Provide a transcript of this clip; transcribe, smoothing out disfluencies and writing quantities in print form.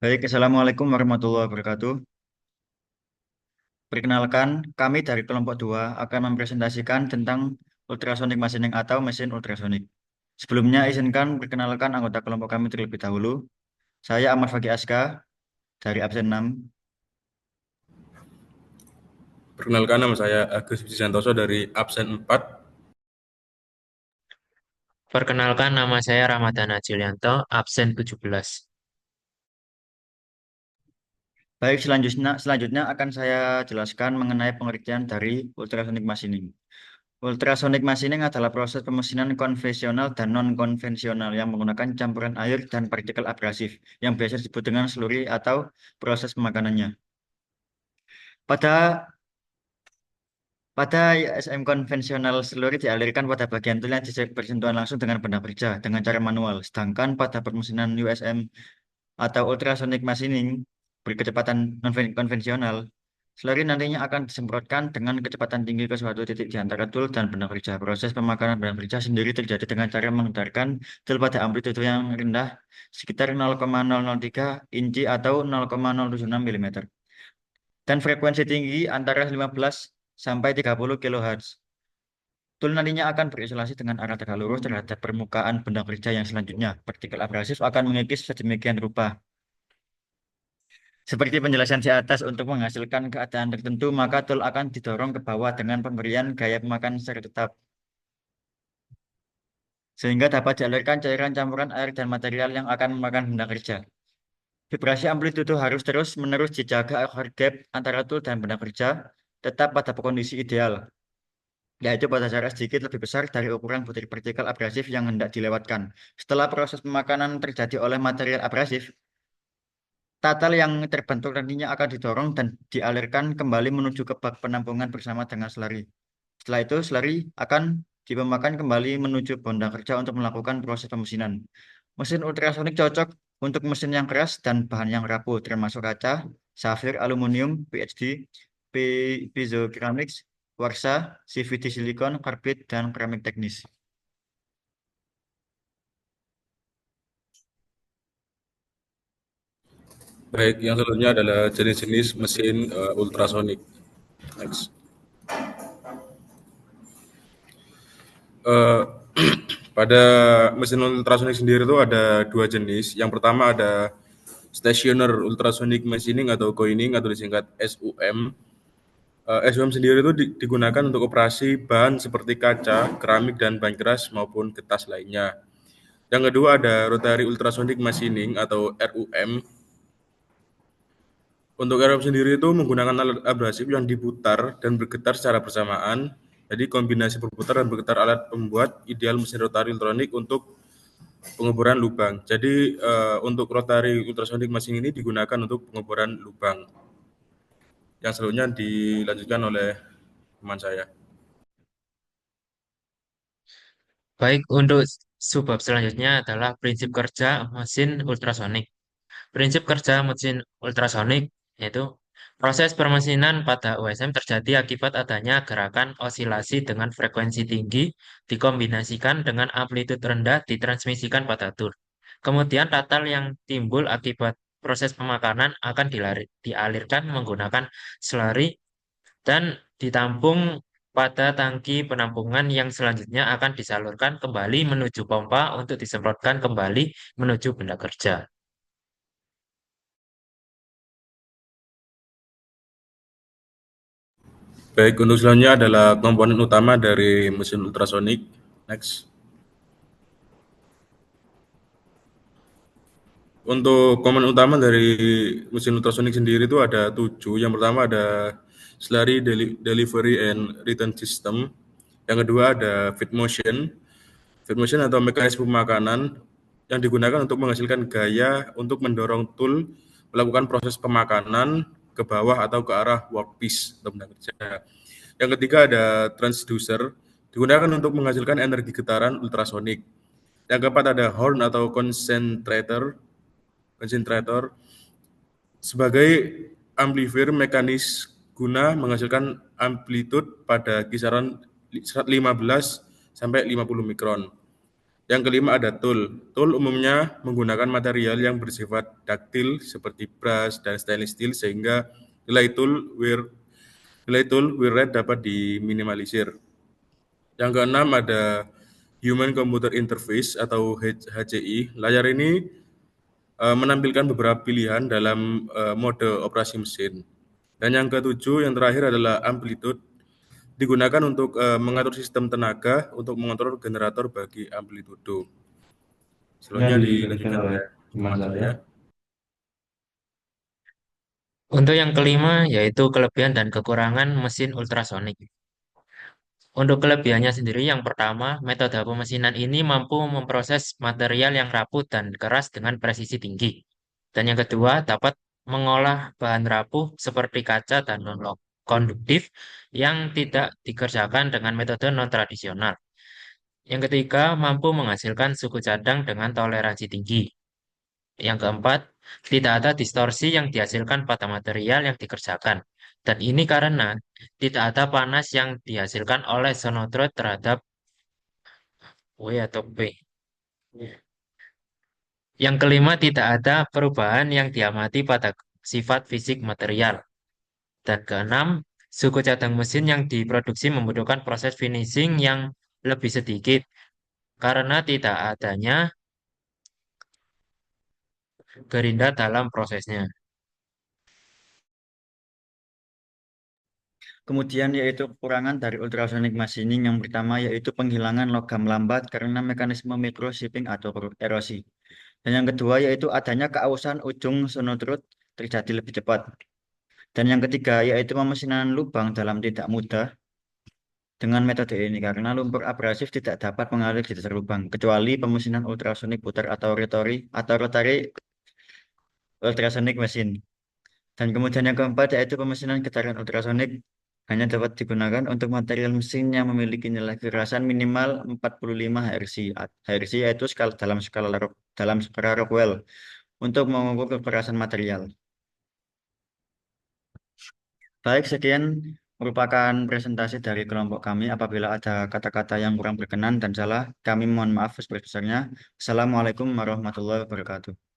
Baik, Assalamualaikum warahmatullahi wabarakatuh. Perkenalkan, kami dari kelompok 2 akan mempresentasikan tentang ultrasonic machining atau mesin ultrasonik. Sebelumnya, izinkan perkenalkan anggota kelompok kami terlebih dahulu. Saya Ahmad Fakih Aska dari absen 6. Perkenalkan, nama saya Agus Santoso dari absen 4. Perkenalkan nama saya Ramadhana Julianto, absen 17. Baik, selanjutnya akan saya jelaskan mengenai pengertian dari ultrasonic machining. Ultrasonic machining adalah proses pemesinan konvensional dan non-konvensional yang menggunakan campuran air dan partikel abrasif yang biasa disebut dengan slurry atau proses pemakanannya. Pada pada ISM konvensional slurry dialirkan pada bagian tool yang bersentuhan langsung dengan benda kerja dengan cara manual. Sedangkan pada permesinan USM atau ultrasonic machining berkecepatan konvensional, slurry nantinya akan disemprotkan dengan kecepatan tinggi ke suatu titik di antara tool dan benda kerja. Proses pemakanan benda kerja sendiri terjadi dengan cara menghentarkan tool pada amplitude yang rendah sekitar 0,003 inci atau 0,076 mm dan frekuensi tinggi antara 15 sampai 30 kHz. Tool nantinya akan berisolasi dengan arah tegak lurus terhadap permukaan benda kerja yang selanjutnya. Partikel abrasif akan mengikis sedemikian rupa. Seperti penjelasan di atas, untuk menghasilkan keadaan tertentu, maka tool akan didorong ke bawah dengan pemberian gaya pemakan secara tetap, sehingga dapat dialirkan cairan campuran air dan material yang akan memakan benda kerja. Vibrasi amplitudo harus terus-menerus dijaga agar gap antara tool dan benda kerja tetap pada kondisi ideal, yaitu pada jarak sedikit lebih besar dari ukuran butir partikel abrasif yang hendak dilewatkan. Setelah proses pemakanan terjadi oleh material abrasif, tatal yang terbentuk nantinya akan didorong dan dialirkan kembali menuju ke bak penampungan bersama dengan slurry. Setelah itu, slurry akan dipemakan kembali menuju benda kerja untuk melakukan proses pemesinan. Mesin ultrasonik cocok untuk mesin yang keras dan bahan yang rapuh, termasuk kaca, safir, aluminium, PHD, piezoceramics, warsa, CVD silikon, karbit, dan keramik teknis. Baik, yang selanjutnya adalah jenis-jenis mesin ultrasonik. Next. Eh, pada mesin ultrasonik sendiri itu ada dua jenis. Yang pertama ada stationer ultrasonic machining atau coining atau disingkat SUM. SUM sendiri itu digunakan untuk operasi bahan seperti kaca, keramik, dan bahan keras maupun kertas lainnya. Yang kedua ada rotary ultrasonic machining atau RUM. Untuk RF sendiri itu menggunakan alat abrasif yang diputar dan bergetar secara bersamaan. Jadi kombinasi berputar dan bergetar alat membuat ideal mesin rotary ultrasonic untuk pengeboran lubang. Jadi untuk rotary ultrasonic mesin ini digunakan untuk pengeboran lubang. Yang selanjutnya dilanjutkan oleh teman saya. Baik, untuk subbab selanjutnya adalah prinsip kerja mesin ultrasonik. Prinsip kerja mesin ultrasonik yaitu proses permesinan pada USM terjadi akibat adanya gerakan osilasi dengan frekuensi tinggi dikombinasikan dengan amplitude rendah ditransmisikan pada tool. Kemudian tatal yang timbul akibat proses pemakanan akan dialirkan menggunakan slurry dan ditampung pada tangki penampungan yang selanjutnya akan disalurkan kembali menuju pompa untuk disemprotkan kembali menuju benda kerja. Baik, untuk selanjutnya adalah komponen utama dari mesin ultrasonik. Next. Untuk komponen utama dari mesin ultrasonik sendiri itu ada 7. Yang pertama ada slurry delivery and return system. Yang kedua ada feed motion. Feed motion atau mekanisme pemakanan yang digunakan untuk menghasilkan gaya untuk mendorong tool melakukan proses pemakanan ke bawah atau ke arah workpiece atau benda kerja. Yang ketiga ada transducer, digunakan untuk menghasilkan energi getaran ultrasonik. Yang keempat ada horn atau concentrator sebagai amplifier mekanis guna menghasilkan amplitude pada kisaran 15 sampai 50 mikron. Yang kelima ada tool. Tool umumnya menggunakan material yang bersifat taktil seperti brass dan stainless steel sehingga nilai tool wear rate dapat diminimalisir. Yang keenam ada Human Computer Interface atau HCI. Layar ini menampilkan beberapa pilihan dalam mode operasi mesin. Dan yang ketujuh, yang terakhir adalah amplitude. Digunakan untuk mengatur sistem tenaga untuk mengontrol generator bagi amplitudo. Selanjutnya dilanjutkan oleh teman saya. Untuk yang kelima, yaitu kelebihan dan kekurangan mesin ultrasonik. Untuk kelebihannya sendiri, yang pertama, metode pemesinan ini mampu memproses material yang rapuh dan keras dengan presisi tinggi. Dan yang kedua, dapat mengolah bahan rapuh seperti kaca dan non-konduktif yang tidak dikerjakan dengan metode non-tradisional. Yang ketiga, mampu menghasilkan suku cadang dengan toleransi tinggi. Yang keempat, tidak ada distorsi yang dihasilkan pada material yang dikerjakan. Dan ini karena tidak ada panas yang dihasilkan oleh sonodrot terhadap W atau P. Yang kelima, tidak ada perubahan yang diamati pada sifat fisik material. Dan keenam, suku cadang mesin yang diproduksi membutuhkan proses finishing yang lebih sedikit karena tidak adanya gerinda dalam prosesnya. Kemudian yaitu kekurangan dari ultrasonic machining yang pertama yaitu penghilangan logam lambat karena mekanisme microshipping atau erosi. Dan yang kedua yaitu adanya keausan ujung sonotrut terjadi lebih cepat. Dan yang ketiga yaitu pemesinan lubang dalam tidak mudah dengan metode ini karena lumpur abrasif tidak dapat mengalir di dasar lubang kecuali pemesinan ultrasonik putar atau rotary ultrasonic machine. Dan kemudian yang keempat yaitu pemesinan getaran ultrasonik hanya dapat digunakan untuk material mesin yang memiliki nilai kekerasan minimal 45 Hz. Hz yaitu dalam skala Rockwell untuk mengukur kekerasan material. Baik, sekian merupakan presentasi dari kelompok kami. Apabila ada kata-kata yang kurang berkenan dan salah, kami mohon maaf sebesar-besarnya. Assalamualaikum warahmatullahi wabarakatuh.